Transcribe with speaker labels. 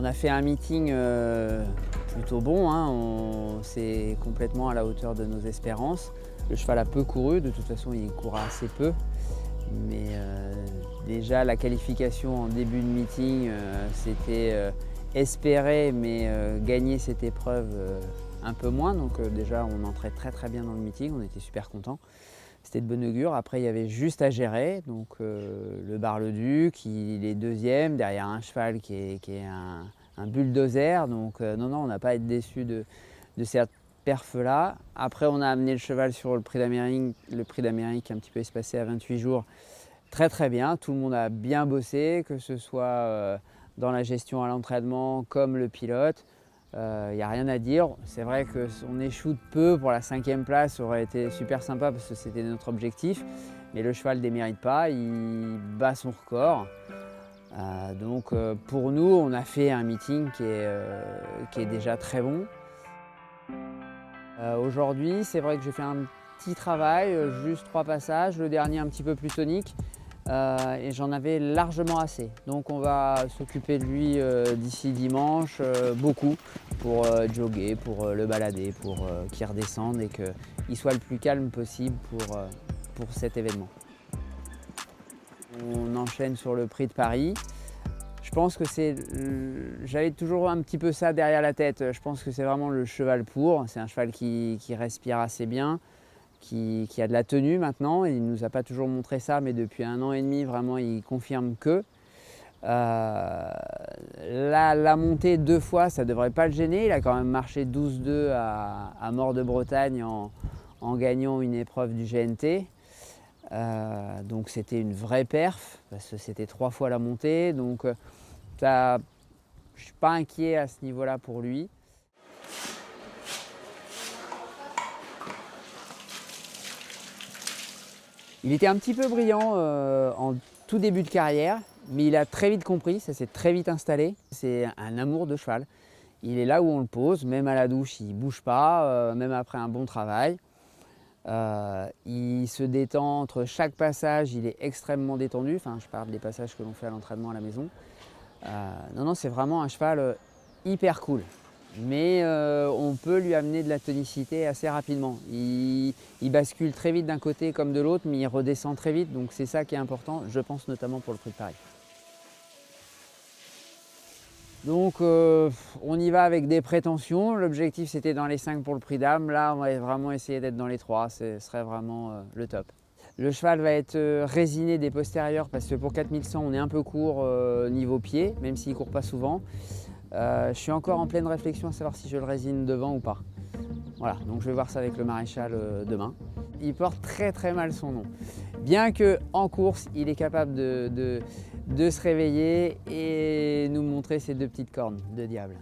Speaker 1: On a fait un meeting plutôt bon, hein. C'est complètement à la hauteur de nos espérances. Le cheval a peu couru, de toute façon il court assez peu. Mais déjà la qualification en début de meeting, c'était espérer, mais gagner cette épreuve un peu moins. Donc déjà on entrait très bien dans le meeting, on était super contents. C'était de bon augure. Après, il y avait juste à gérer. Donc, le Bar-le-Duc, il est deuxième, derrière un cheval qui est un bulldozer. Donc, non, on n'a pas à être déçu de cette perf-là. Après, on a amené le cheval sur le Prix d'Amérique un petit peu espacé à 28 jours. Très bien. Tout le monde a bien bossé, que ce soit dans la gestion à l'entraînement comme le pilote. Il n'y a rien à dire. C'est vrai qu'on échoue de peu pour la 5e place, ça aurait été super sympa parce que c'était notre objectif. Mais le cheval ne démérite pas, il bat son record. Donc pour nous, on a fait un meeting qui est déjà très bon. Aujourd'hui, c'est vrai que j'ai fait un petit travail, juste 3 passages, le dernier un petit peu plus tonique. Et j'en avais largement assez. Donc on va s'occuper de lui d'ici dimanche, beaucoup, pour jogger, pour le balader, pour qu'il redescende et qu'il soit le plus calme possible pour cet événement. On enchaîne sur le Prix de Paris. Je pense que j'avais toujours un petit peu ça derrière la tête. Je pense que c'est vraiment le cheval pour. C'est un cheval qui respire assez bien, qui a de la tenue maintenant. Il ne nous a pas toujours montré ça, mais depuis 1 an et demi, vraiment, il confirme que. La montée 2 fois, ça ne devrait pas le gêner. Il a quand même marché 12-2 à Mort-de-Bretagne en gagnant une épreuve du GNT. Donc c'était une vraie perf, parce que c'était 3 fois la montée. Donc je ne suis pas inquiet à ce niveau-là pour lui. Il était un petit peu brillant en tout début de carrière, mais il a très vite compris, ça s'est très vite installé. C'est un amour de cheval. Il est là où on le pose, même à la douche, il ne bouge pas, même après un bon travail. Il se détend entre chaque passage, il est extrêmement détendu. Enfin, je parle des passages que l'on fait à l'entraînement à la maison. Non, c'est vraiment un cheval hyper cool. Mais on peut lui amener de la tonicité assez rapidement. Il bascule très vite d'un côté comme de l'autre, mais il redescend très vite. Donc c'est ça qui est important, je pense notamment pour le Prix de Paris. Donc on y va avec des prétentions. L'objectif c'était dans les 5 pour le Prix d'Âme. Là on va vraiment essayer d'être dans les 3, ce serait vraiment le top. Le cheval va être résiné des postérieurs parce que pour 4100 on est un peu court niveau pied, même s'il ne court pas souvent. Je suis encore en pleine réflexion à savoir si je le résine devant ou pas. Voilà, donc je vais voir ça avec le maréchal demain. Il porte très mal son nom. Bien qu'en course, il est capable de se réveiller et nous montrer ses 2 petites cornes de diable.